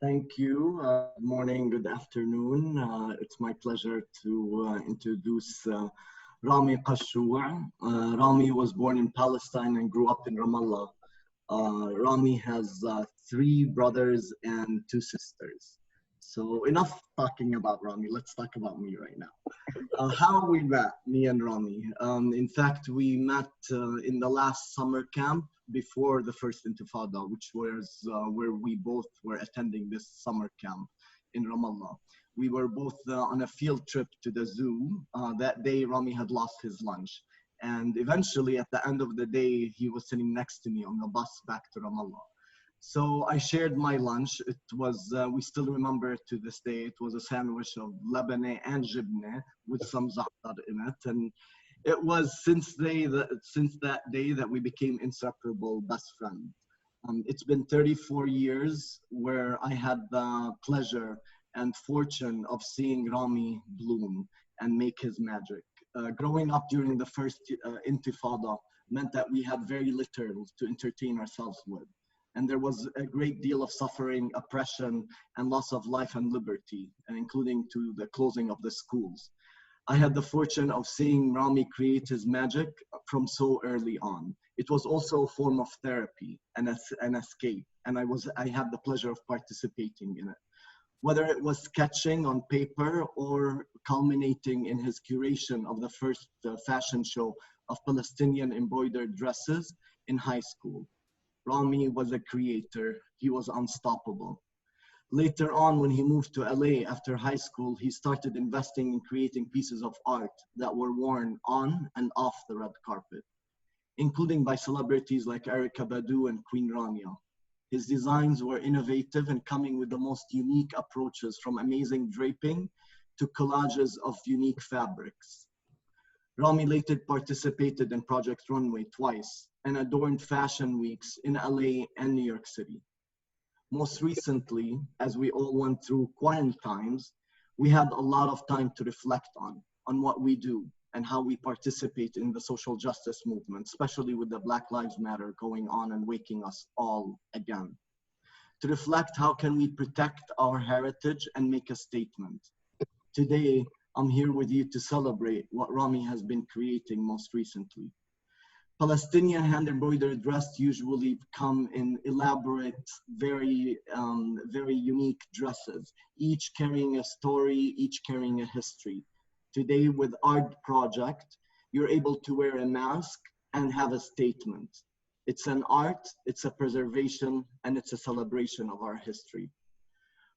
Thank you. Good morning, good afternoon. It's my pleasure to introduce Rami Kashou. Rami was born in Palestine and grew up in Ramallah. Rami has three brothers and two sisters. So enough talking about Rami. Let's talk about me right now. How we met, me and Rami. In fact, we met in the last summer camp before the first Intifada, which was where we both were attending this summer camp in Ramallah. We were both on a field trip to the zoo. That day, Rami had lost his lunch. And eventually, at the end of the day, he was sitting next to me on the bus back to Ramallah. So I shared my lunch. It was, we still remember it to this day, it was a sandwich of labane and jibne with some za'atar in it. And it was since that day that we became inseparable best friends. It's been 34 years where I had the pleasure and fortune of seeing Rami bloom and make his magic. Growing up during the first Intifada meant that we had very little to entertain ourselves with. And there was a great deal of suffering, oppression, and loss of life and liberty, and including to the closing of the schools. I had the fortune of seeing Rami create his magic from so early on. It was also a form of therapy and an escape, and I had the pleasure of participating in it. Whether it was sketching on paper or culminating in his curation of the first fashion show of Palestinian embroidered dresses in high school. Rami was a creator. He was unstoppable. Later on, when he moved to LA after high school, he started investing in creating pieces of art that were worn on and off the red carpet, including by celebrities like Erykah Badu and Queen Rania. His designs were innovative and coming with the most unique approaches, from amazing draping to collages of unique fabrics. Rami later participated in Project Runway twice and adorned fashion weeks in LA and New York City. Most recently, as we all went through quarantines, we had a lot of time to reflect on what we do and how we participate in the social justice movement, especially with the Black Lives Matter going on and waking us all again. To reflect, how can we protect our heritage and make a statement? Today, I'm here with you to celebrate what Rami has been creating most recently. Palestinian hand-embroidered dress usually come in elaborate, very unique dresses, each carrying a story, each carrying a history. Today, with Art Project, you're able to wear a mask and have a statement. It's an art, it's a preservation, and it's a celebration of our history.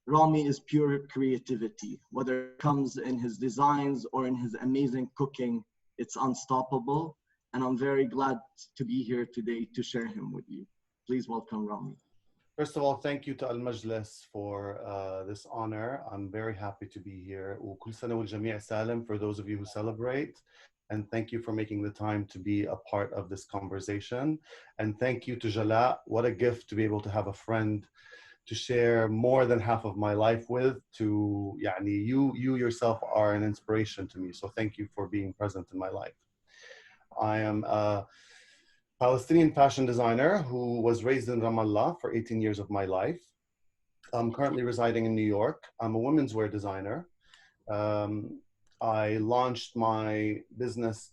Rami is pure creativity. Whether it comes in his designs or in his amazing cooking, it's unstoppable. And I'm very glad to be here today to share him with you. Please welcome Rami. First of all, thank you to Majlis for this honor. I'm very happy to be here. وكل سنة والجميع سالم for those of you who celebrate. And thank you for making the time to be a part of this conversation. And thank you to Jala. What a gift to be able to have a friend to share more than half of my life with. You yourself are an inspiration to me. So thank you for being present in my life. I am a Palestinian fashion designer who was raised in Ramallah for 18 years of my life. I'm currently residing in New York. I'm a women's wear designer. I launched my business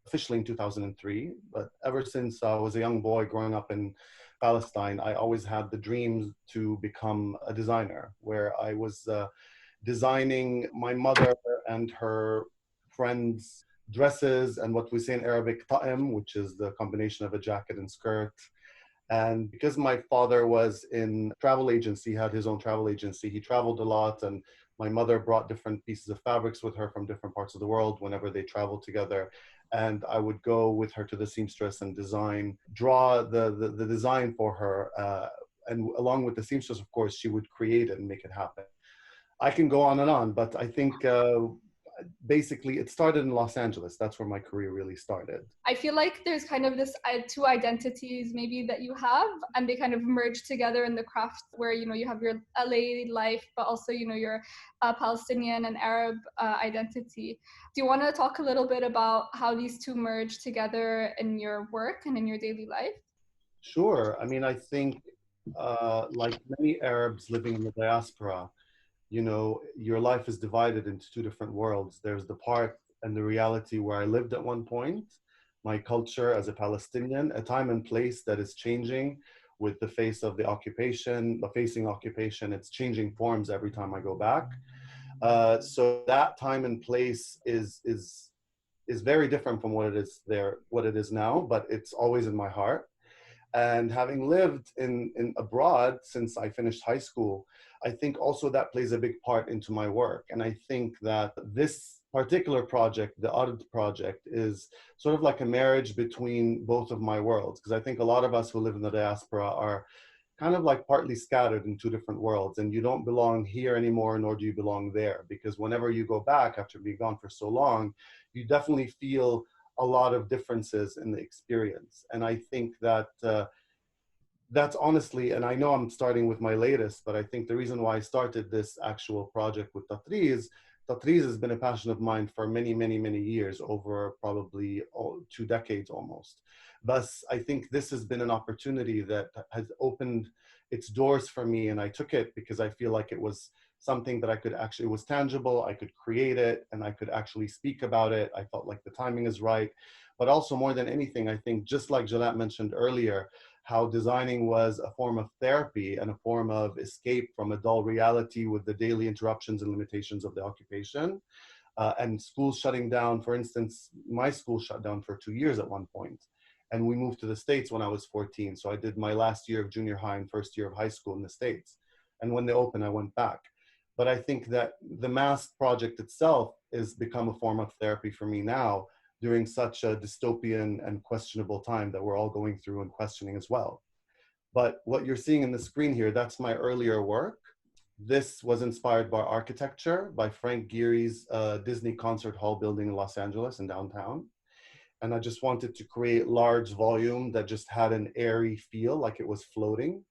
officially in 2003, but ever since I was a young boy growing up in Palestine, I always had the dreams to become a designer, where I was designing my mother and her friends' dresses and what we say in Arabic, ta'im, which is the combination of a jacket and skirt. And because my father was in travel agency, had his own travel agency, he traveled a lot, and my mother brought different pieces of fabrics with her from different parts of the world whenever they traveled together. And I would go with her to the seamstress and draw the design for her. And along with the seamstress, of course, she would create it and make it happen. I can go on and on, but I think basically it started in Los Angeles. That's where my career really started. I feel like there's kind of this two identities maybe that you have, and they kind of merge together in the craft where, you have your LA life, but also, your Palestinian and Arab identity. Do you want to talk a little bit about how these two merge together in your work and in your daily life? Sure. I mean, I think like many Arabs living in the diaspora, you know, your life is divided into two different worlds. There's the part and the reality where I lived at one point, my culture as a Palestinian, a time and place that is changing with the face of the occupation, the facing occupation. It's changing forms every time I go back. So that time and place is very different from what it is there, what it is now, but it's always in my heart. And having lived in abroad since I finished high school, I think also that plays a big part into my work. And I think that this particular project, the art project, is sort of like a marriage between both of my worlds. Because I think a lot of us who live in the diaspora are kind of like partly scattered in two different worlds, and you don't belong here anymore, nor do you belong there. Because whenever you go back after being gone for so long, you definitely feel a lot of differences in the experience. And I think that that's honestly, and I know I'm starting with my latest, but I think the reason why I started this actual project with Tatriz has been a passion of mine for many, many, many years, over probably 2 decades almost. Thus, I think this has been an opportunity that has opened its doors for me, and I took it because I feel like it was something that I could actually, it was tangible, I could create it, and I could actually speak about it. I felt like the timing is right. But also more than anything, I think just like Jalal mentioned earlier, how designing was a form of therapy and a form of escape from a dull reality with the daily interruptions and limitations of the occupation. And schools shutting down. For instance, my school shut down for 2 years at one point, and we moved to the States when I was 14. So I did my last year of junior high and first year of high school in the States. And when they opened, I went back. But I think that the mask project itself has become a form of therapy for me now, during such a dystopian and questionable time that we're all going through and questioning as well. But what you're seeing in the screen here, that's my earlier work. This was inspired by architecture, by Frank Gehry's Disney Concert Hall building in Los Angeles in downtown. And I just wanted to create large volume that just had an airy feel, like it was floating.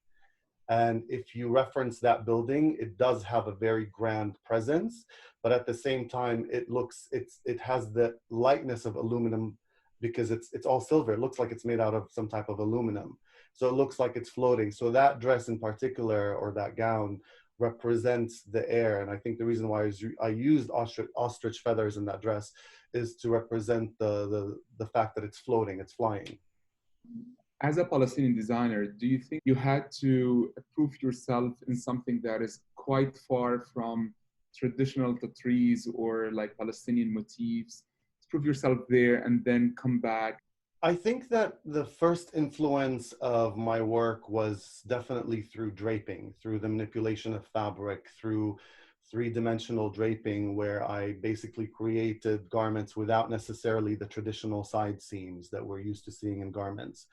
And if you reference that building, it does have a very grand presence, but at the same time, it has the lightness of aluminum, because it's all silver. It looks like it's made out of some type of aluminum. So it looks like it's floating. So that dress in particular, or that gown, represents the air. And I think the reason why I used ostrich feathers in that dress is to represent the fact that it's floating, it's flying. As a Palestinian designer, do you think you had to prove yourself in something that is quite far from traditional tatreez or like Palestinian motifs, prove yourself there and then come back? I think that the first influence of my work was definitely through draping, through the manipulation of fabric, through three-dimensional draping, where I basically created garments without necessarily the traditional side seams that we're used to seeing in garments.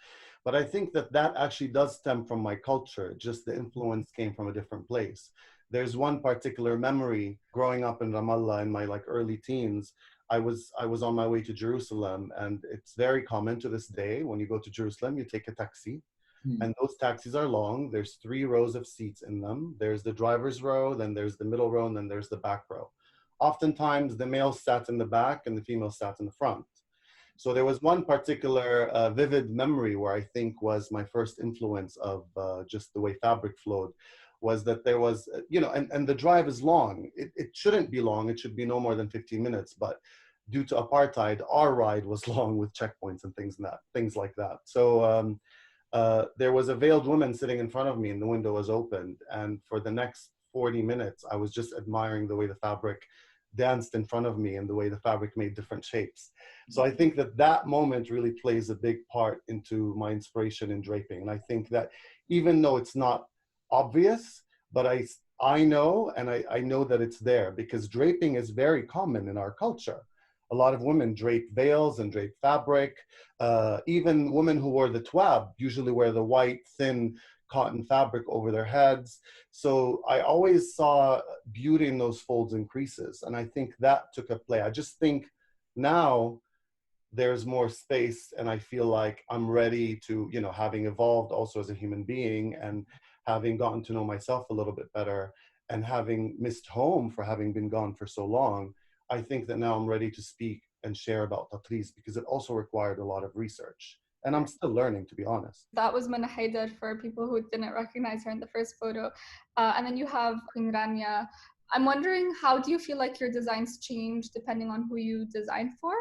But I think that that actually does stem from my culture, just the influence came from a different place. There's one particular memory growing up in Ramallah in my early teens. I was on my way to Jerusalem, and it's very common to this day, when you go to Jerusalem, you take a taxi. And those taxis are long. There's 3 rows of seats in them. There's the driver's row, then there's the middle row, and then there's the back row. Oftentimes, the male sat in the back and the female sat in the front. So there was one particular vivid memory where I think was my first influence of just the way fabric flowed, was that there was, and the drive is long. It shouldn't be long. It should be no more than 15 minutes. But due to apartheid, our ride was long with checkpoints and things like that. So there was a veiled woman sitting in front of me and the window was opened. And for the next 40 minutes, I was just admiring the way the fabric danced in front of me and the way the fabric made different shapes. So I think that that moment really plays a big part into my inspiration in draping. And I think that even though it's not obvious, but I know, and I know that it's there, because draping is very common in our culture. A lot of women drape veils and drape fabric. Even women who wore the twab usually wear the white, thin cotton fabric over their heads. So I always saw beauty in those folds and creases. And I think that took a play. I just think now there's more space, and I feel like I'm ready to, having evolved also as a human being and having gotten to know myself a little bit better and having missed home for having been gone for so long, I think that now I'm ready to speak and share about Tatriz, because it also required a lot of research. And I'm still learning, to be honest. That was Mana Haidar for people who didn't recognize her in the first photo. And then you have Queen Rania. I'm wondering, how do you feel like your designs change depending on who you design for?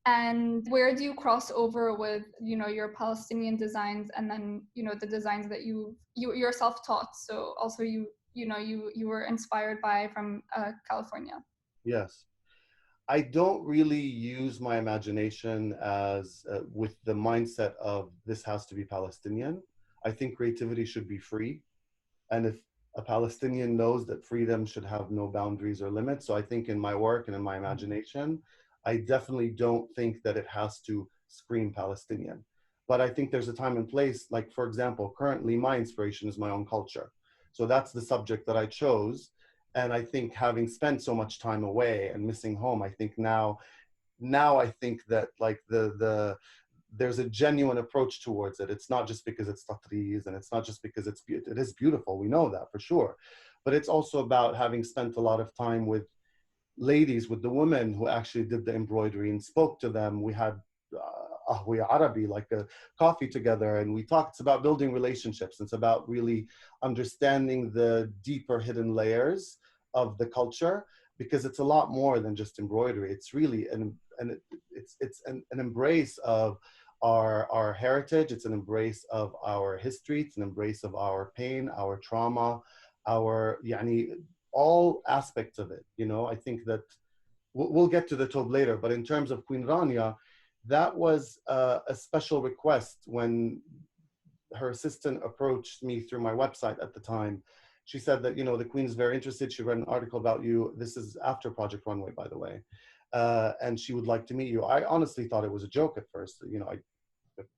And where do you cross over with, your Palestinian designs and then, the designs that you yourself taught? So also you were inspired by from California. Yes. I don't really use my imagination as with the mindset of this has to be Palestinian. I think creativity should be free. And if a Palestinian knows that freedom should have no boundaries or limits. So I think in my work and in my imagination, I definitely don't think that it has to scream Palestinian. But I think there's a time and place, like for example, currently my inspiration is my own culture. So that's the subject that I chose. And I think having spent so much time away and missing home, I think now I think that like there's a genuine approach towards it. It's not just because it's tatriz and it's not just because it is beautiful. We know that for sure. But it's also about having spent a lot of time with ladies, with the women who actually did the embroidery and spoke to them. We had Arabi, like a coffee together, and we talked. It's about building relationships. It's about really understanding the deeper hidden layers of the culture, because it's a lot more than just embroidery. It's really an embrace of our heritage. It's an embrace of our history. It's an embrace of our pain, our trauma, our all aspects of it. I think that we'll get to the Tob later, but in terms of Queen Rania, that was a special request when her assistant approached me through my website at the time. She said that, the Queen is very interested. She read an article about you. This is after Project Runway, by the way. And she would like to meet you. I honestly thought it was a joke at first.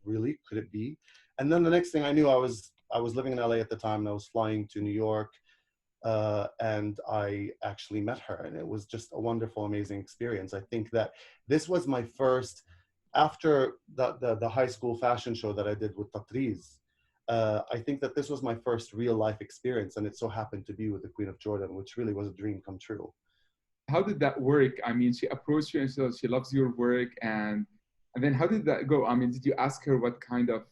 Really, could it be? And then the next thing I knew, I was living in LA at the time, and I was flying to New York. And I actually met her, and it was just a wonderful, amazing experience. I think that this was my first, after the high school fashion show that I did with Tatriz, I think that this was my first real life experience, and it so happened to be with the Queen of Jordan, which really was a dream come true. How did that work? I mean, she approached you and she loves your work, and then how did that go? I mean, did you ask her what kind of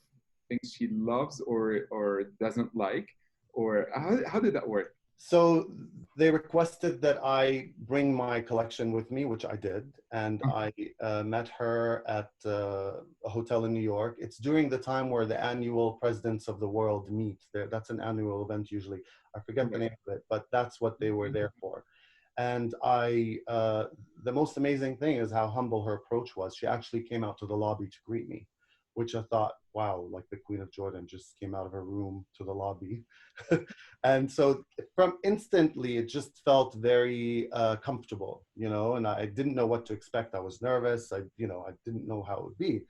things she loves or doesn't like, or how did that work? So they requested that I bring my collection with me, which I did. And I met her at a hotel in New York. It's during the time where the annual presidents of the world meet. That's an annual event usually. I forget the name of it, but that's what they were there for. And the most amazing thing is how humble her approach was. She actually came out to the lobby to greet me, which I thought, wow, like the Queen of Jordan just came out of her room to the lobby. And so from instantly, it just felt very comfortable, and I didn't know what to expect. I was nervous. I didn't know how it would be.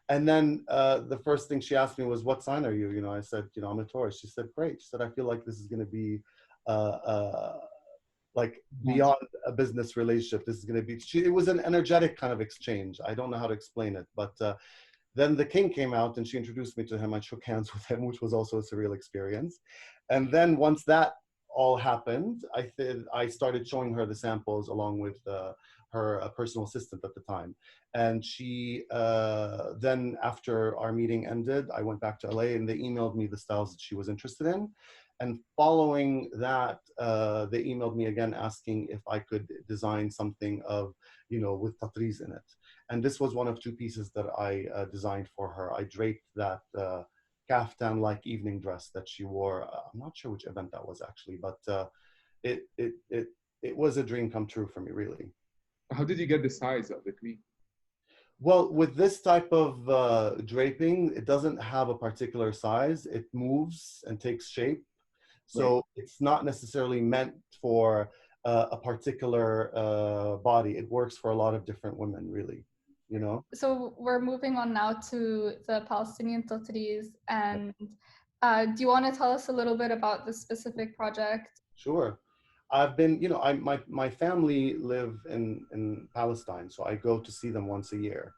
And then the first thing she asked me was, what sign are you? I said, I'm a Taurus. She said, great. She said, I feel like this is going to be like beyond a business relationship. This is going to be, it was an energetic kind of exchange. I don't know how to explain it, but then the king came out and she introduced me to him. I shook hands with him, which was also a surreal experience. And then once that all happened, I started showing her the samples along with her personal assistant at the time. And she, then after our meeting ended, I went back to LA and they emailed me the styles that she was interested in. And following that, they emailed me again asking if I could design something of, with tatriz in it. And this was one of two pieces that I designed for her. I draped that kaftan-like evening dress that she wore. I'm not sure which event that was actually, but it was a dream come true for me, really. How did you get the size of the queen? Well, with this type of draping, it doesn't have a particular size. It moves and takes shape. So it's not necessarily meant for a particular body. It works for a lot of different women, really, So we're moving on now to the Palestinian tatriz. And do you want to tell us a little bit about the specific project? Sure. I've been, my family live in Palestine, so I go to see them once a year.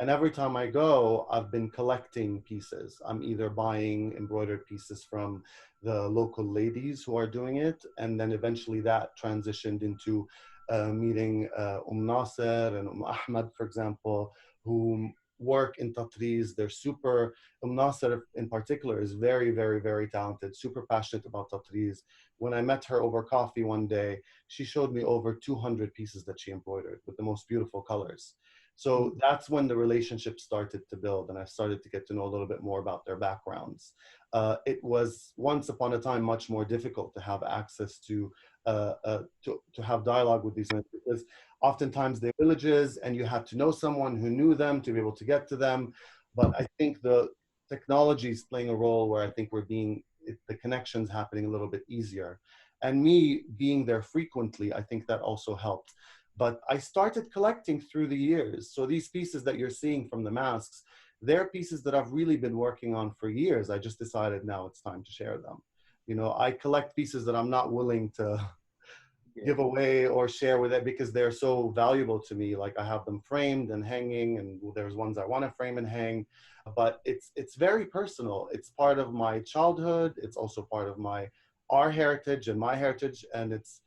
And every time I go, I've been collecting pieces. I'm either buying embroidered pieces from the local ladies who are doing it, and then eventually that transitioned into meeting Nasser and Ahmed, for example, who work in Tatriz. They're super, Nasser in particular is very, very, very talented, super passionate about Tatriz. When I met her over coffee one day, she showed me over 200 pieces that she embroidered with the most beautiful colors. So that's when the relationship started to build, and I started to get to know a little bit more about their backgrounds. It was once upon a time much more difficult to have access to have dialogue with these women, because oftentimes they're villages and you had to know someone who knew them to be able to get to them. But I think the technology is playing a role where I think the connections happening a little bit easier. And me being there frequently, I think that also helped. But I started collecting through the years. So these pieces that you're seeing from the masks, they're pieces that I've really been working on for years. I just decided now it's time to share them. You know, I collect pieces that I'm not willing to give away or share with it because they're so valuable to me. Like I have them framed and hanging, and there's ones I want to frame and hang, but it's very personal. It's part of my childhood. It's also part of our heritage and my heritage. And it's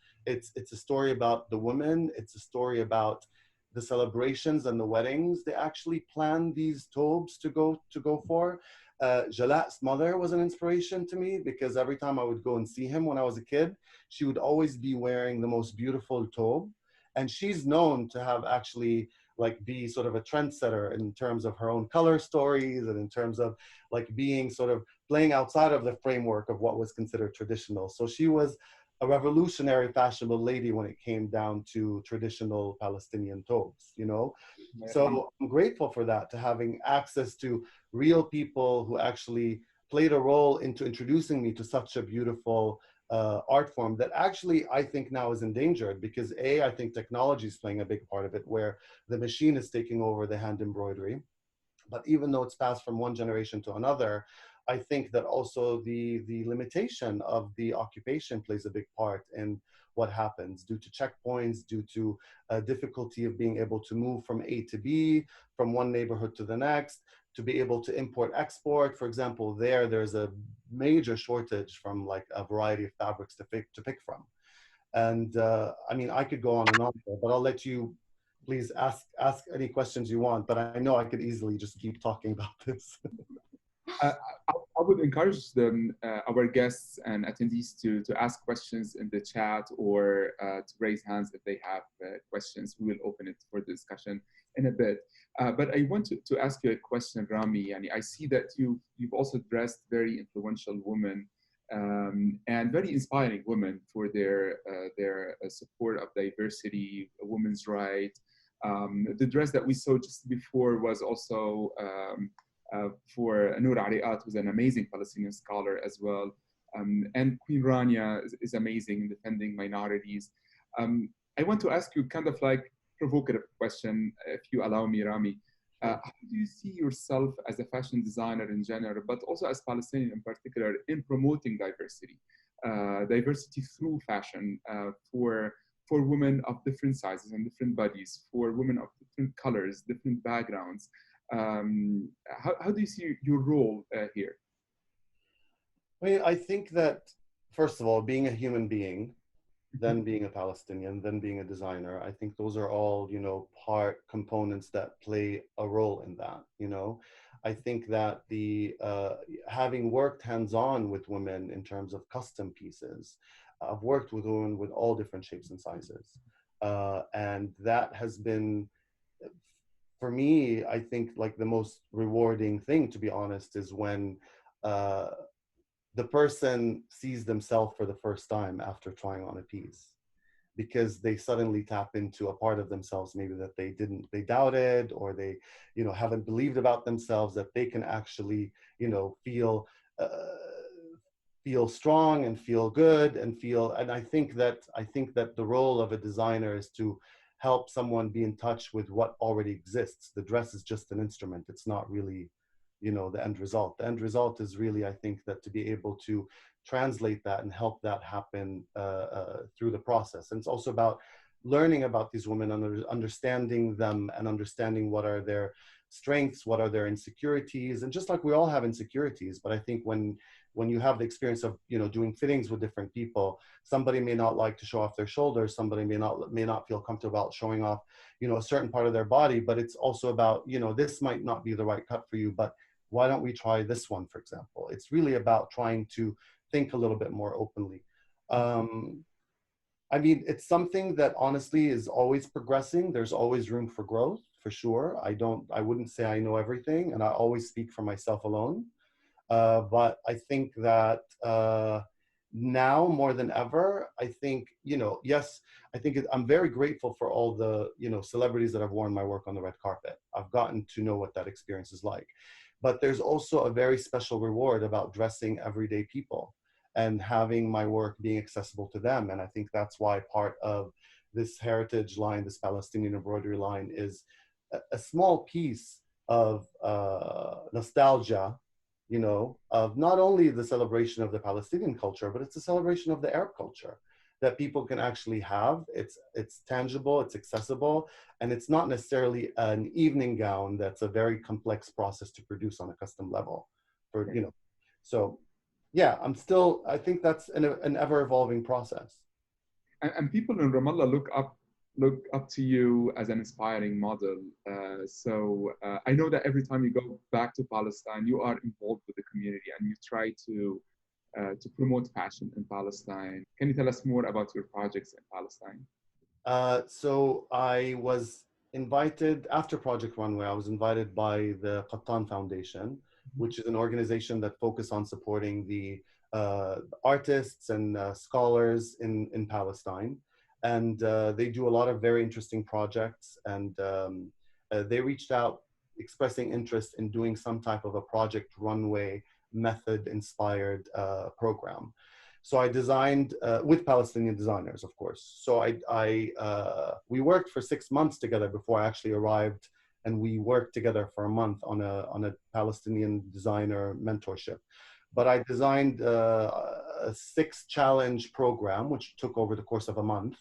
a story about the women. It's a story about the celebrations and the weddings. They actually plan these taubes to go for. Jalat's mother was an inspiration to me because every time I would go and see him when I was a kid, she would always be wearing the most beautiful taube. And she's known to have actually like be sort of a trendsetter in terms of her own color stories and in terms of like being sort of playing outside of the framework of what was considered traditional. So she was a revolutionary fashionable lady when it came down to traditional Palestinian taubes, you know? So I'm grateful for that, to having access to real people who actually played a role into introducing me to such a beautiful art form that actually I think now is endangered because I think technology is playing a big part of it, where the machine is taking over the hand embroidery. But even though it's passed from one generation to another, I think that also the limitation of the occupation plays a big part in what happens due to checkpoints, due to difficulty of being able to move from A to B, from one neighborhood to the next, to be able to import export. For example, there's a major shortage from like a variety of fabrics to pick from. And I mean, I could go on and on, but I'll let you please ask any questions you want, but I know I could easily just keep talking about this. I would encourage them, our guests and attendees to ask questions in the chat or to raise hands if they have questions. We will open it for discussion in a bit. But I want to ask you a question, Rami. I see that you've also dressed very influential women and very inspiring women for their support of diversity, women's rights. The dress that we saw just before was also for Noor Ariat, who's an amazing Palestinian scholar as well. And Queen Rania is amazing in defending minorities. I want to ask you kind of like provocative question, if you allow me, Rami. How do you see yourself as a fashion designer in general, but also as Palestinian in particular, in promoting diversity? Diversity through fashion for women of different sizes and different bodies, for women of different colors, different backgrounds. How do you see your role here? I mean, I think that, first of all, being a human being, then being a Palestinian, then being a designer, I think those are all, you know, components that play a role in that, you know. I think that having worked hands-on with women in terms of custom pieces, I've worked with women with all different shapes and sizes. And that has been, for me, I think like the most rewarding thing, to be honest, is when the person sees themselves for the first time after trying on a piece, because they suddenly tap into a part of themselves maybe that they doubted, or they, you know, haven't believed about themselves, that they can actually, you know, feel strong and feel good and I think that the role of a designer is to help someone be in touch with what already exists. The dress is just an instrument. It's not really, you know, the end result. The end result is really, I think, that to be able to translate that and help that happen through the process. And it's also about learning about these women, understanding them and understanding what are their strengths, what are their insecurities. And just like we all have insecurities, but I think when when you have the experience of, you know, doing fittings with different people, somebody may not like to show off their shoulders, somebody may not feel comfortable about showing off, you know, a certain part of their body, but it's also about, you know, this might not be the right cut for you, but why don't we try this one, for example? It's really about trying to think a little bit more openly. I mean, it's something that honestly is always progressing. There's always room for growth, for sure. I wouldn't say I know everything, and I always speak for myself alone. But I think that now more than ever, I think, you know, yes, I think I'm very grateful for all the, you know, celebrities that have worn my work on the red carpet. I've gotten to know what that experience is like. But there's also a very special reward about dressing everyday people and having my work being accessible to them. And I think that's why part of this heritage line, this Palestinian embroidery line, is a small piece of nostalgia, you know, of not only the celebration of the Palestinian culture, but it's a celebration of the Arab culture that people can actually have. It's tangible, it's accessible, and it's not necessarily an evening gown that's a very complex process to produce on a custom level, for, you know. So yeah, I think that's an ever-evolving process. And people in Ramallah look up to you as an inspiring model. So I know that every time you go back to Palestine, you are involved with the community and you try to promote fashion in Palestine. Can you tell us more about your projects in Palestine? So I was invited, after Project Runway, I was invited by the Qattan Foundation, which is an organization that focuses on supporting the artists and scholars in Palestine. And they do a lot of very interesting projects. And they reached out expressing interest in doing some type of a Project Runway method inspired program. So I designed with Palestinian designers, of course. So we worked for 6 months together before I actually arrived, and we worked together for a month on a Palestinian designer mentorship. But I designed a 6-challenge program, which took over the course of a month.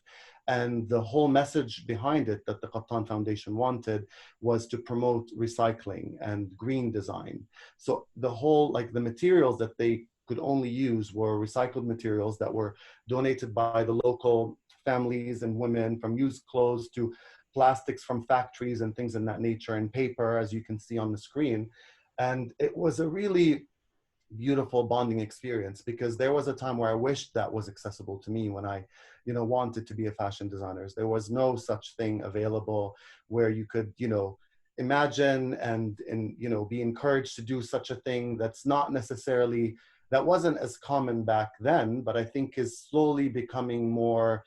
And the whole message behind it that the Qattan Foundation wanted was to promote recycling and green design. So the whole, like the materials that they could only use were recycled materials that were donated by the local families and women, from used clothes to plastics from factories and things in that nature, and paper, as you can see on the screen. And it was a really beautiful bonding experience, because there was a time where I wished that was accessible to me when I, you know, wanted to be a fashion designer. There was no such thing available where you could, you know, imagine and you know, be encouraged to do such a thing that's not necessarily, that wasn't as common back then, but I think is slowly becoming more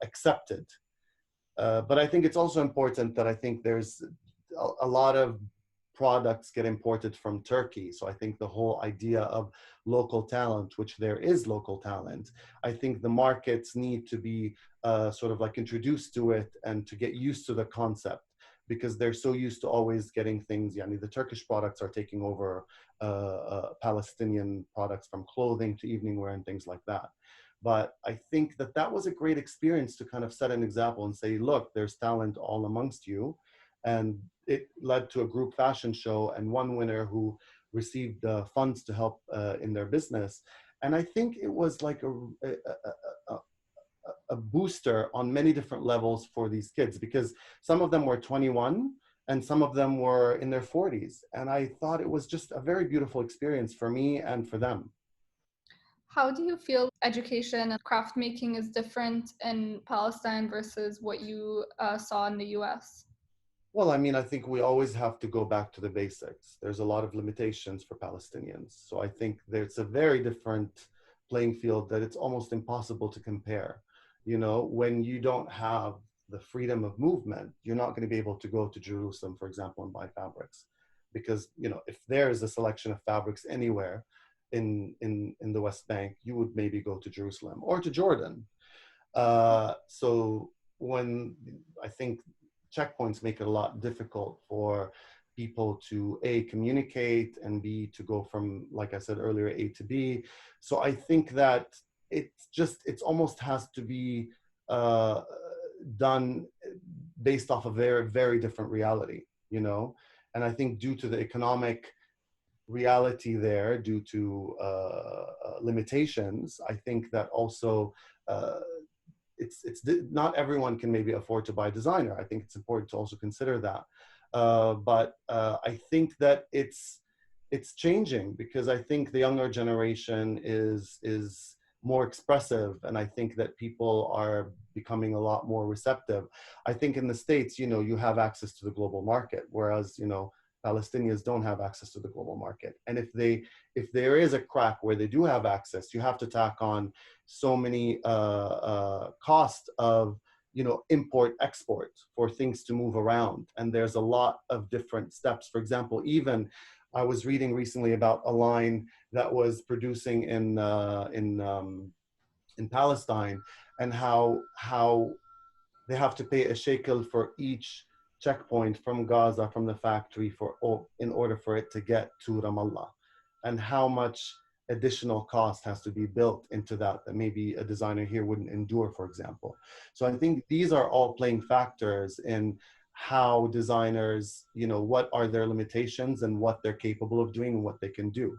accepted. But I think it's also important that I think there's a lot of products get imported from Turkey. So I think the whole idea of local talent, which there is local talent, I think the markets need to be sort of like introduced to it and to get used to the concept, because they're so used to always getting things. Yani the Turkish products are taking over Palestinian products, from clothing to evening wear and things like that. But I think that that was a great experience to kind of set an example and say, look, there's talent all amongst you. And it led to a group fashion show and one winner who received funds to help in their business. And I think it was like a booster on many different levels for these kids, because some of them were 21 and some of them were in their 40s. And I thought it was just a very beautiful experience for me and for them. How do you feel education and craft making is different in Palestine versus what you saw in the US? Well, I mean, I think we always have to go back to the basics. There's a lot of limitations for Palestinians. So I think there's a very different playing field that it's almost impossible to compare. You know, when you don't have the freedom of movement, you're not going to be able to go to Jerusalem, for example, and buy fabrics. Because, you know, if there is a selection of fabrics anywhere in the West Bank, you would maybe go to Jerusalem or to Jordan. So when I think checkpoints make it a lot difficult for people to A, communicate, and B, to go from, like I said earlier, A to B. So I think that it's almost has to be done based off a very, very different reality, you know? And I think due to the economic reality there due to limitations. I think that also not everyone can maybe afford to buy a designer. I think it's important to also consider that. But I think that it's changing, because I think the younger generation is more expressive, and I think that people are becoming a lot more receptive. I think in the States, you know, you have access to the global market, whereas, you know, Palestinians don't have access to the global market. And if there is a crack where they do have access, you have to tack on so many cost of, you know, import export for things to move around. And there's a lot of different steps. For example, even I was reading recently about a line that was producing in Palestine, and how they have to pay a shekel for each checkpoint from Gaza, from the factory, in order for it to get to Ramallah, and how much additional cost has to be built into that maybe a designer here wouldn't endure, for example. So I think these are all playing factors in how designers, you know, what are their limitations and what they're capable of doing and what they can do.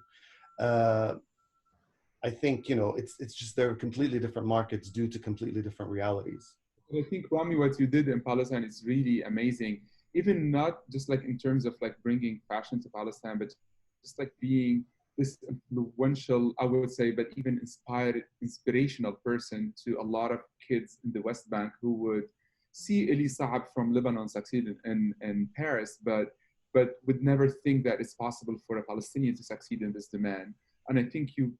I think, you know, it's just they're completely different markets due to completely different realities. I think, Rami, what you did in Palestine is really amazing. Even not just like in terms of like bringing fashion to Palestine, but just like being this influential, I would say, but even inspirational person to a lot of kids in the West Bank who would see Elie Saab from Lebanon succeed in Paris, but would never think that it's possible for a Palestinian to succeed in this demand. And I think you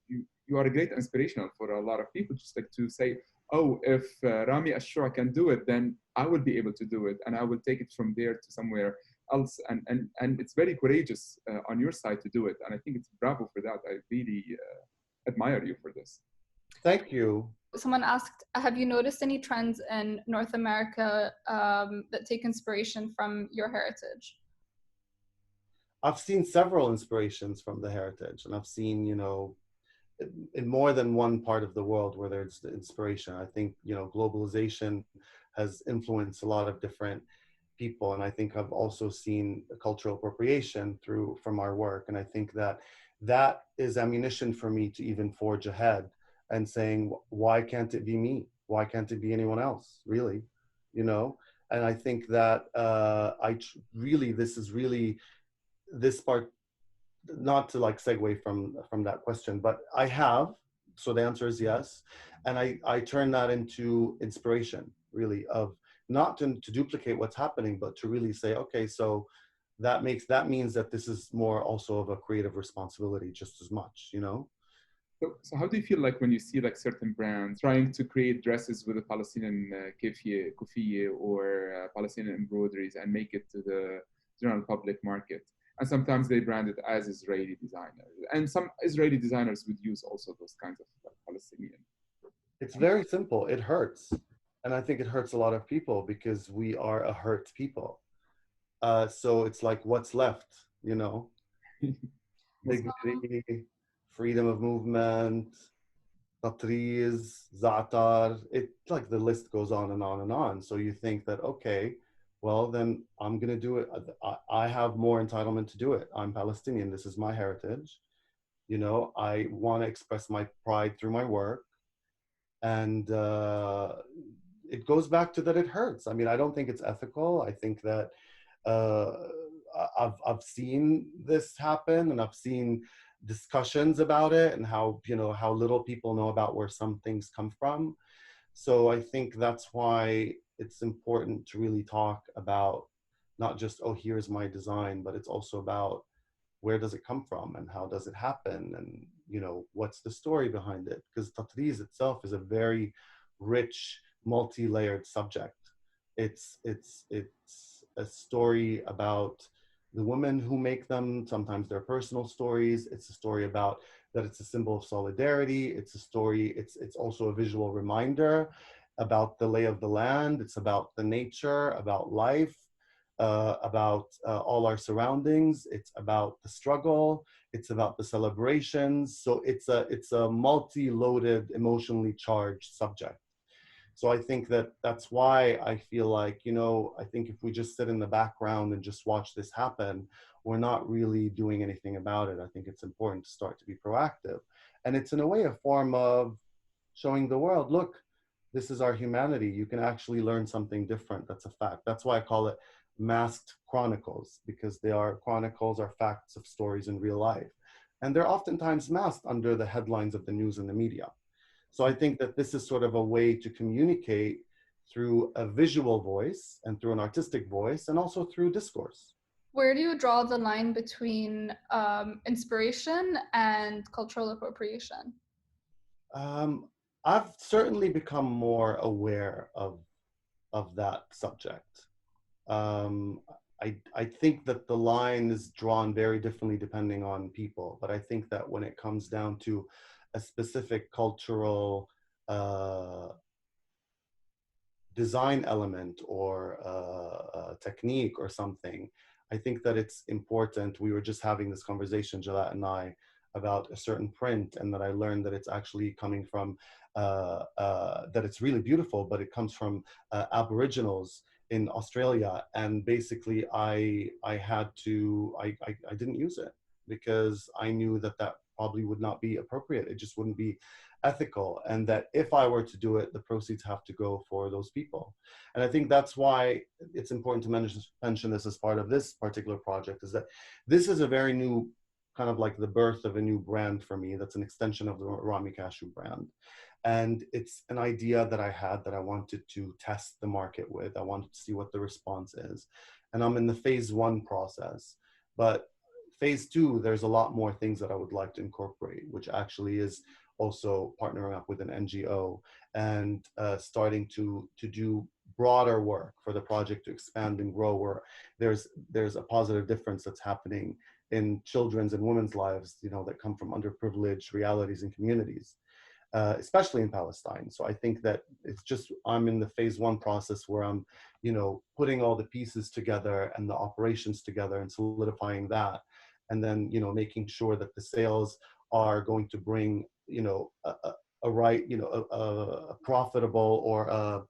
are a great inspirational for a lot of people, just like to say, oh, if Rami Kashou can do it, then I will be able to do it, and I will take it from there to somewhere else. And it's very courageous on your side to do it, and I think it's bravo for that. I really admire you for this. Thank you. Someone asked, have you noticed any trends in North America that take inspiration from your heritage? I've seen several inspirations from the heritage, and I've seen, you know, in more than one part of the world where there's the inspiration. I think, you know, globalization has influenced a lot of different people, and I think I've also seen cultural appropriation from our work, and I think that is ammunition for me to even forge ahead and saying, why can't it be me? Why can't it be anyone else, really? You know? And I think that this part, not to like segue from that question, but I have, so the answer is yes. And I turn that into inspiration, really, of not to duplicate what's happening, but to really say, okay, so that means that this is more also of a creative responsibility just as much, you know? So how do you feel like when you see like certain brands trying to create dresses with a Palestinian kufiye or Palestinian embroideries and make it to the general public market? And sometimes they brand it as Israeli designers. And some Israeli designers would use also those kinds of Palestinian. It's very simple. It hurts. And I think it hurts a lot of people because we are a hurt people. So it's like, what's left, you know? Dignity, freedom of movement, tatriz, za'atar. It's like the list goes on and on and on. So you think that, okay, well, then I'm going to do it. I have more entitlement to do it. I'm Palestinian. This is my heritage. You know, I want to express my pride through my work. And it goes back to that it hurts. I mean, I don't think it's ethical. I think that I've seen this happen, and I've seen discussions about it and how, you know, how little people know about where some things come from. So I think that's why it's important to really talk about not just, oh, here's my design, but it's also about where does it come from and how does it happen, and, you know, what's the story behind it? Because tatriz itself is a very rich, multi-layered subject. It's a story about the women who make them, sometimes their personal stories. It's a story about that it's a symbol of solidarity. It's a story, it's also a visual reminder about the lay of the land. It's about the nature, about life, about all our surroundings. It's about the struggle. It's about the celebrations. So it's a multi-loaded, emotionally charged subject. So I think that that's why I feel like, you know, I think if we just sit in the background and just watch this happen, we're not really doing anything about it. I think it's important to start to be proactive. And it's in a way a form of showing the world, look, this is our humanity. You can actually learn something different. That's a fact. That's why I call it masked chronicles, because they are chronicles, are facts of stories in real life. And they're oftentimes masked under the headlines of the news and the media. So I think that this is sort of a way to communicate through a visual voice and through an artistic voice and also through discourse. Where do you draw the line between inspiration and cultural appropriation? I've certainly become more aware of that subject. Um, I think that the line is drawn very differently depending on people, but I think that when it comes down to a specific cultural design element or technique or something, I think that it's important. We were just having this conversation, Jalal and I, about a certain print, and that I learned that it's actually coming from, that it's really beautiful, but it comes from Aboriginals in Australia. And basically I didn't use it because I knew that that probably would not be appropriate. It just wouldn't be ethical. And that if I were to do it, the proceeds have to go for those people. And I think that's why it's important to mention this as part of this particular project, is that this is a very new, kind of like the birth of a new brand for me. That's an extension of the Rami Kashou brand. And it's an idea that I had that I wanted to test the market with. I wanted to see what the response is. And I'm in the phase 1 process. But phase 2, there's a lot more things that I would like to incorporate, which actually is also partnering up with an NGO and starting to do broader work for the project to expand and grow, where there's a positive difference that's happening in children's and women's lives, you know, that come from underprivileged realities and communities, especially in Palestine. So I think that it's just, I'm in the phase 1 process where I'm, you know, putting all the pieces together and the operations together and solidifying that. And then, you know, making sure that the sales are going to bring, you know, a right, you know, a profitable or a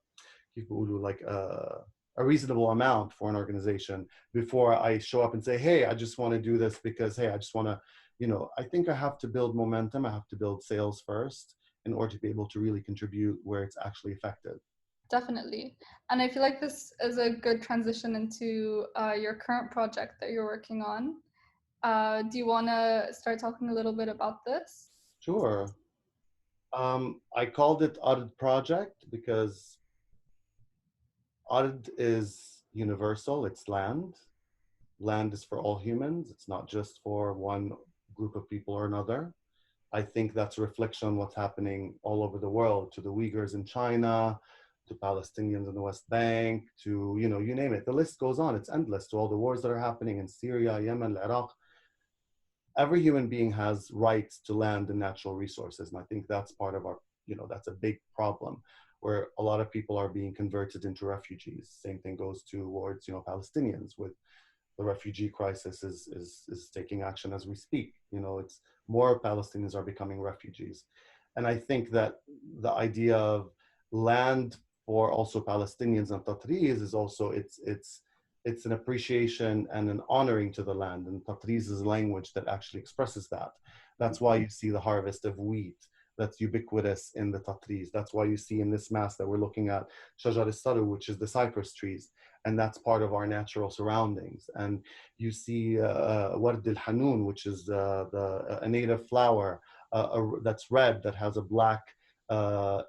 reasonable amount for an organization before I show up and say, hey, I just want to do this because, hey, I just want to, you know, I think I have to build momentum. I have to build sales first in order to be able to really contribute where it's actually effective. Definitely. And I feel like this is a good transition into your current project that you're working on. Do you want to start talking a little bit about this? Sure. I called it Audit Project because Audit is universal. It's land. Land is for all humans. It's not just for one group of people or another. I think that's a reflection on what's happening all over the world, to the Uyghurs in China, to Palestinians in the West Bank, to, you know, you name it. The list goes on. It's endless, to all the wars that are happening in Syria, Yemen, Iraq. Every human being has rights to land and natural resources. And I think that's part of our, you know, that's a big problem, where a lot of people are being converted into refugees. Same thing goes towards, you know, Palestinians, with the refugee crisis is taking action as we speak. You know, it's more Palestinians are becoming refugees. And I think that the idea of land for also Palestinians and Tatriz is also, it's an appreciation and an honoring to the land. And Tatriz is a language that actually expresses that. That's why you see the harvest of wheat that's ubiquitous in the Tatriz. That's why you see in this mass that we're looking at Shajar al-Saru, which is the cypress trees. And that's part of our natural surroundings. And you see Ward al-Hanoun, which is a native flower that's red, that has a black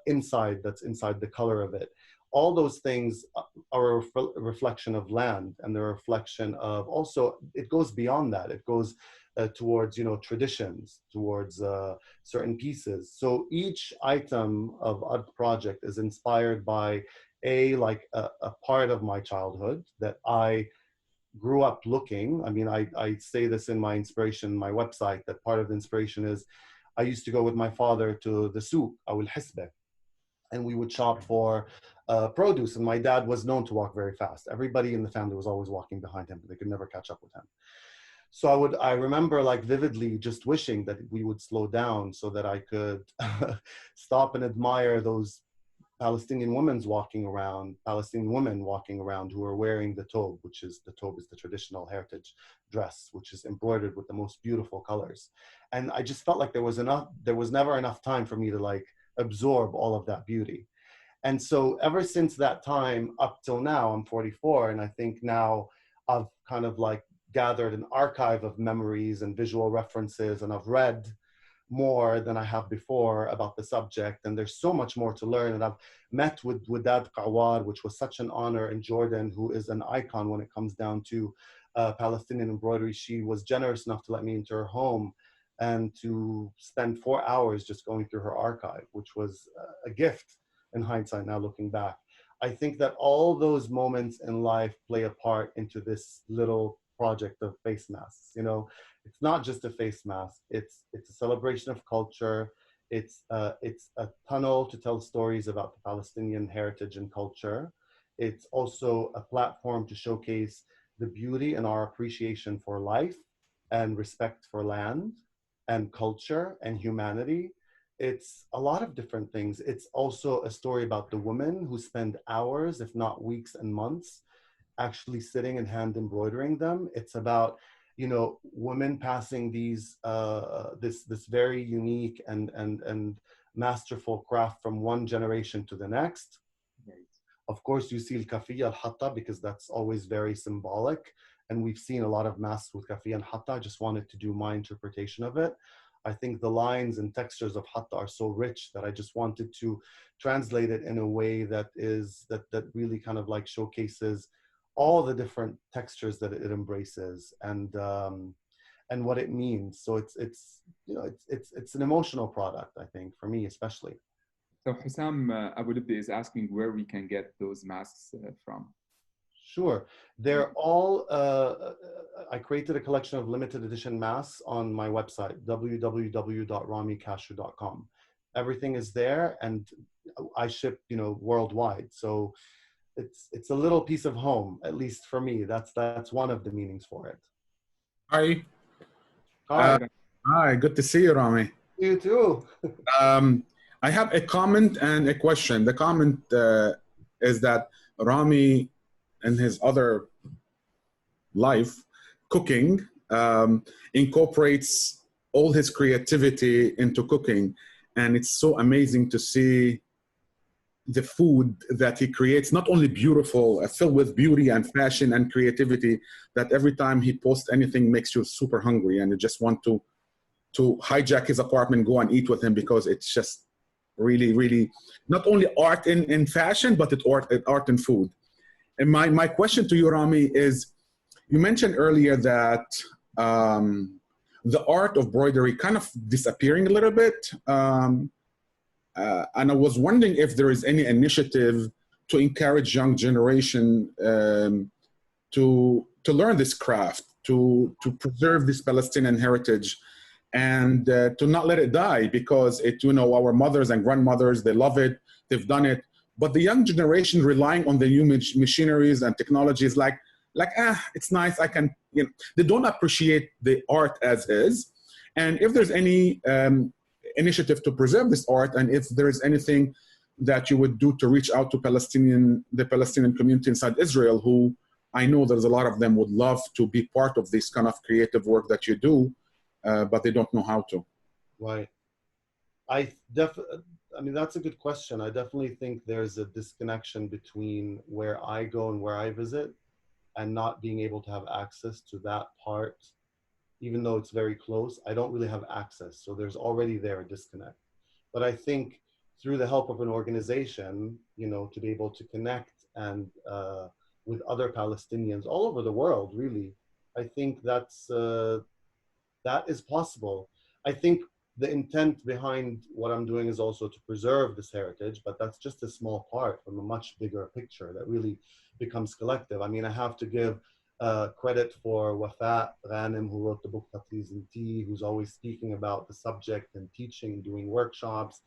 inside, that's inside the color of it. All those things are a reflection of land, and they're a reflection of also, it goes beyond that. It goes towards, you know, traditions, towards certain pieces. So each item of art project is inspired by a part of my childhood that I grew up looking. I mean, I say this in my inspiration, my website, that part of the inspiration is I used to go with my father to the souk, أو الحسبة, and we would shop for produce. And my dad was known to walk very fast. Everybody in the family was always walking behind him, but they could never catch up with him. So I remember like vividly just wishing that we would slow down so that I could stop and admire those Palestinian women walking around who are wearing the thobe, the thobe is the traditional heritage dress, which is embroidered with the most beautiful colors. And I just felt like there was never enough time for me to like absorb all of that beauty. And so ever since that time up till now, I'm 44, and I think now I've kind of like gathered an archive of memories and visual references, and I've read more than I have before about the subject, and there's so much more to learn. And I've met with Dad Qawar, which was such an honor, in Jordan, who is an icon when it comes down to Palestinian embroidery. She was generous enough to let me into her home and to spend 4 hours just going through her archive, which was a gift in hindsight now looking back. I think that all those moments in life play a part into this little project of face masks. You know, it's not just a face mask, it's a celebration of culture. It's a tunnel to tell stories about the Palestinian heritage and culture. It's also a platform to showcase the beauty and our appreciation for life and respect for land and culture and humanity. It's a lot of different things. It's also a story about the women who spend hours, if not weeks and months, actually sitting and hand embroidering them. It's about, you know, women passing these this very unique and masterful craft from one generation to the next. Right. Of course, you see al-kafiyya al-hatta, because that's always very symbolic, and we've seen a lot of masks with kafiyya and hatta. I just wanted to do my interpretation of it. I think the lines and textures of hatta are so rich that I just wanted to translate it in a way that is that really kind of like showcases all the different textures that it embraces and what it means. So it's you know it's an emotional product, I think, for me especially. So Hussam Abu Libdi is asking where we can get those masks from. Sure. They're all, I created a collection of limited edition masks on my website, www.ramikashou.com. Everything is there, and I ship, you know, worldwide. So it's a little piece of home, at least for me. That's one of the meanings for it. Hi. Hi. Hi, good to see you, Rami. You too. I have a comment and a question. The comment is that Rami, in his other life, cooking, incorporates all his creativity into cooking. And it's so amazing to see the food that he creates, not only beautiful, filled with beauty and fashion and creativity, that every time he posts anything makes you super hungry and you just want to hijack his apartment, go and eat with him, because it's just really, really not only art in fashion, but it's art in food. And my question to you, Rami, is you mentioned earlier that the art of embroidery kind of disappearing a little bit. And I was wondering if there is any initiative to encourage young generation to learn this craft, to preserve this Palestinian heritage, and to not let it die, because you know, our mothers and grandmothers, they love it, they've done it. But the young generation relying on the new machineries and technologies, like it's nice, I can, you know, they don't appreciate the art as is. And if there's any initiative to preserve this art, and if there is anything that you would do to reach out to the Palestinian community inside Israel, who I know there's a lot of them would love to be part of this kind of creative work that you do, but they don't know how to. Right. I mean, that's a good question. I definitely think there's a disconnection between where I go and where I visit, and not being able to have access to that part, even though it's very close. I don't really have access. So there's already there a disconnect. But I think through the help of an organization, you know, to be able to connect and with other Palestinians all over the world, really, I think that is possible. I think the intent behind what I'm doing is also to preserve this heritage, but that's just a small part from a much bigger picture that really becomes collective. I mean, I have to give credit for Wafa Ghanem, who wrote the book Tatlis and Tea, who's always speaking about the subject and teaching, doing workshops.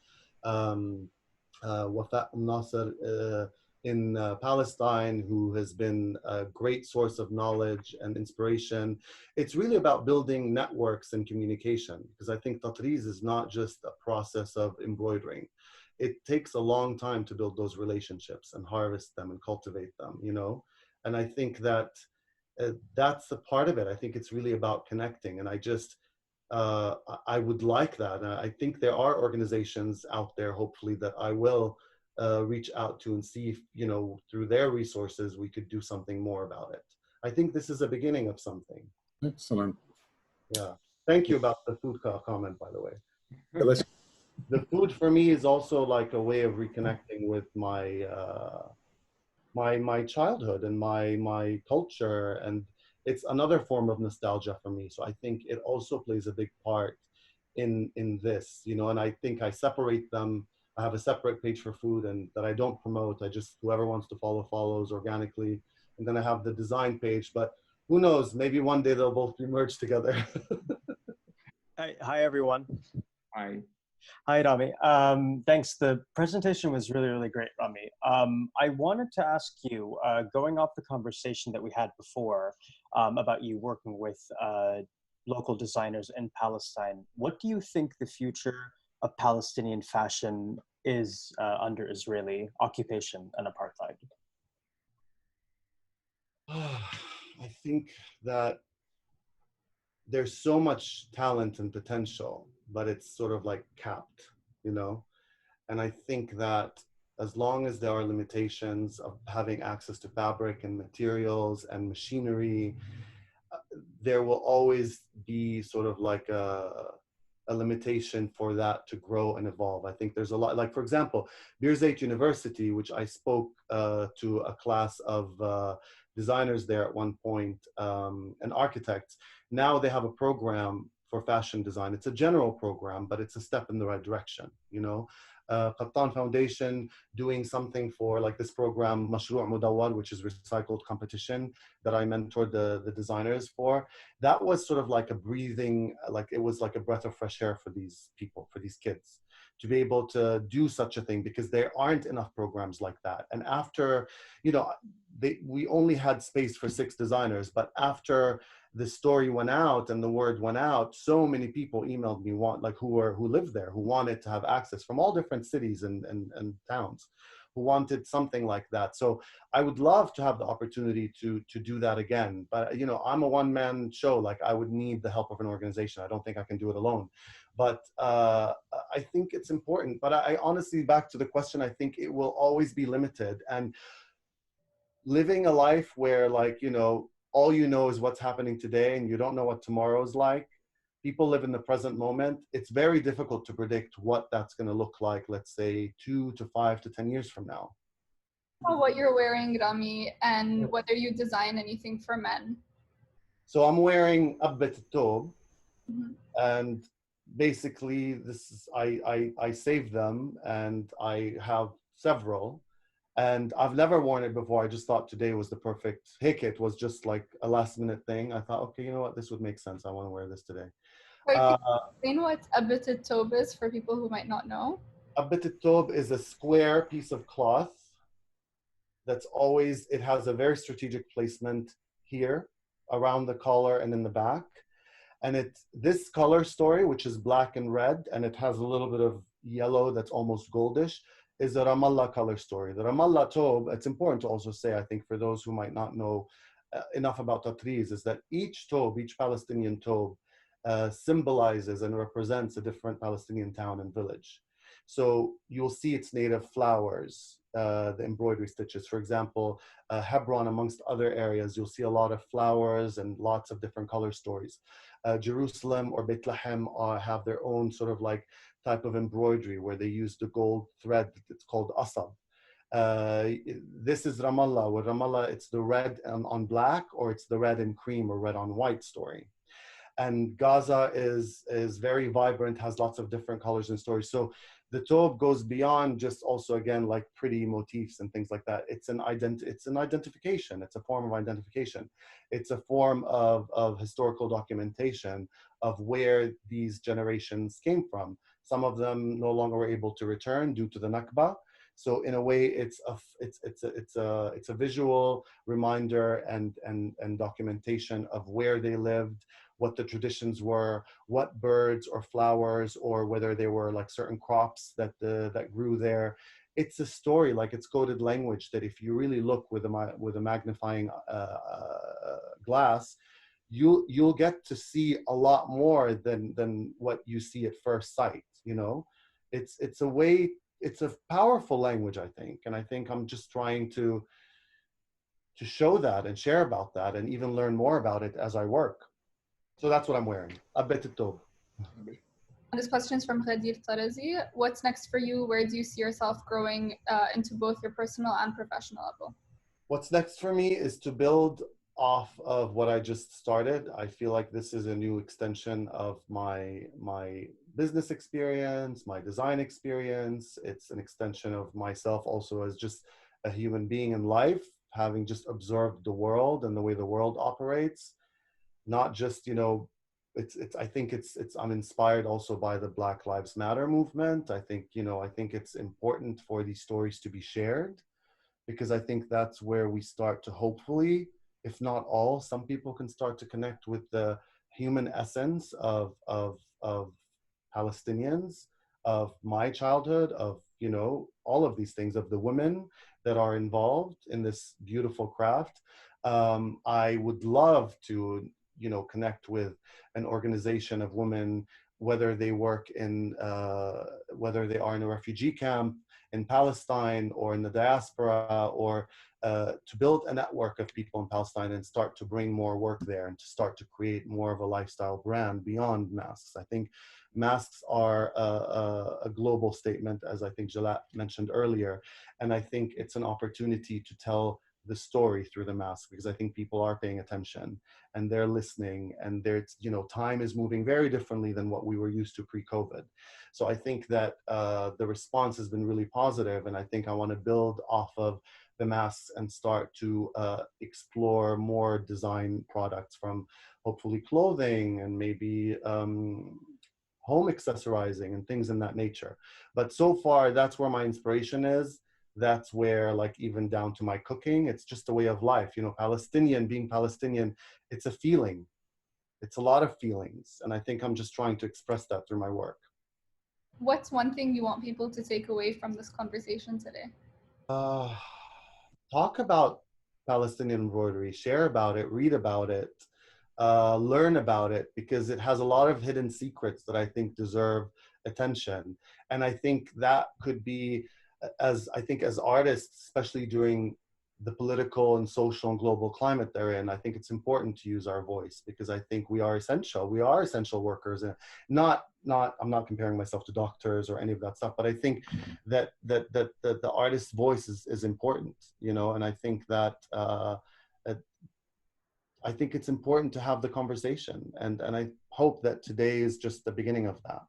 Wafa Nasser in Palestine, who has been a great source of knowledge and inspiration. It's really about building networks and communication, because I think Tatriz is not just a process of embroidering. it takes a long time to build those relationships and harvest them and cultivate them, you know? And I think that that's a part of it. I think it's really about connecting. And I would like that. And I think there are organizations out there, hopefully, that I will reach out to and see if, you know, through their resources, we could do something more about it. I think this is a beginning of something. Excellent. Yeah. Thank you about the food comment, by the way. Let's The food for me is also like a way of reconnecting with my my childhood and my culture, and it's another form of nostalgia for me. So I think it also plays a big part in this, you know. And I think I separate them. I have a separate page for food and that I don't promote. I just, whoever wants to follow follows organically. And then I have the design page, but who knows, maybe one day they'll both be merged together. Hi everyone. Hi. Hi, Rami. Thanks. The presentation was really, really great, Rami. I wanted to ask you, going off the conversation that we had before about you working with local designers in Palestine, what do you think the future of Palestinian fashion is under Israeli occupation and apartheid? I think that there's so much talent and potential, but it's sort of like capped, you know? And I think that as long as there are limitations of having access to fabric and materials and machinery, there will always be sort of like a limitation for that to grow and evolve. I think there's a lot, like for example, Birzeit University, which I spoke to a class of designers there at one point, and architects. Now they have a program for fashion design. It's a general program, but it's a step in the right direction, you know. Qattan Foundation doing something for like this program, Mashru' Mudawwar, which is recycled competition that I mentored the designers for. That was sort of like a breathing, like it was like a breath of fresh air for these people, for these kids, to be able to do such a thing, because there aren't enough programs like that. And after, you know, we only had space for 6 designers, but after the story went out and the word went out, so many people emailed me, who lived there, who wanted to have access from all different cities and towns, who wanted something like that. So I would love to have the opportunity to do that again. But, you know, I'm a one-man show. Like, I would need the help of an organization. I don't think I can do it alone. But I think it's important. But I honestly, back to the question, I think it will always be limited. And living a life where, like, you know, all you know is what's happening today and you don't know what tomorrow's like. People live in the present moment. It's very difficult to predict what that's going to look like, let's say 2 to 5 to 10 years from now. What you're wearing, Rami, and whether you design anything for men. So I'm wearing Abbat al-Tob, and basically this is, I saved them, and I have several. And I've never worn it before. I just thought today was the perfect hik. It was just like a last minute thing. I thought, okay, you know what? This would make sense. I want to wear this today. Can you explain what Abbat al-Tob is for people who might not know? Abbat al-Tob is a square piece of cloth that's always, it has a very strategic placement here around the collar and in the back. And it's this color story, which is black and red, and it has a little bit of yellow that's almost goldish, is a Ramallah color story. The Ramallah Tob, it's important to also say, I think, for those who might not know enough about Tatriz, is that each Tob, each Palestinian Tob, symbolizes and represents a different Palestinian town and village. So you'll see its native flowers, the embroidery stitches. For example, Hebron, amongst other areas, you'll see a lot of flowers and lots of different color stories. Jerusalem or Bethlehem have their own sort of like type of embroidery where they use the gold thread. It's called asab. This is Ramallah. With Ramallah, it's the red on black, or it's the red and cream or red on white story. And Gaza is very vibrant, has lots of different colors and stories. So the Tob goes beyond just also, again, like pretty motifs and things like that. It's an identification. It's a form of identification. It's a form of historical documentation of where these generations came from. Some of them no longer were able to return due to the Nakba. So in a way, it's a visual reminder and documentation of where they lived, what the traditions were, what birds or flowers, or whether they were like certain crops that that grew there. It's a story, like it's coded language that if you really look with a magnifying glass, you'll get to see a lot more than what you see at first sight. You know, it's a way, it's a powerful language, I think, and I think I'm just trying to show that and share about that and even learn more about it as I work. So that's what I'm wearing. Abet Tob. This question is from Ghadir Tarazi. What's next for you? Where do you see yourself growing into both your personal and professional level? What's next for me is to build off of what I just started. I feel like this is a new extension of my business experience, my design experience. It's an extension of myself also as just a human being in life, having just observed the world and the way the world operates. Not just, you know, I think I'm inspired also by the Black Lives Matter movement. I think, you know, I think it's important for these stories to be shared, because I think that's where we start to hopefully, if not all, some people can start to connect with the human essence of Palestinians, of my childhood, of, you know, all of these things, of the women that are involved in this beautiful craft. I would love to, you know, connect with an organization of women, whether they work in, whether they are in a refugee camp in Palestine or in the diaspora, or to build a network of people in Palestine and start to bring more work there and to start to create more of a lifestyle brand beyond masks. I think masks are a global statement, as I think Jalat mentioned earlier. And I think it's an opportunity to tell the story through the mask, because I think people are paying attention and they're listening, and there's, you know, time is moving very differently than what we were used to pre-COVID. So I think that the response has been really positive, and I think I want to build off of the masks and start to explore more design products, from hopefully clothing and maybe home accessorizing and things in that nature. But so far, that's where my inspiration is. That's where, like, even down to my cooking, it's just a way of life. You know, being Palestinian, it's a feeling. It's a lot of feelings. And I think I'm just trying to express that through my work. What's one thing you want people to take away from this conversation today? Talk about Palestinian embroidery, share about it, read about it, learn about it, because it has a lot of hidden secrets that I think deserve attention. And I think that could be, as artists, especially during the political and social and global climate they're in, I think it's important to use our voice, because I think we are essential. We are essential workers, and I'm not comparing myself to doctors or any of that stuff, but I think that the artist's voice is important, you know, and I think that I think it's important to have the conversation, and I hope that today is just the beginning of that.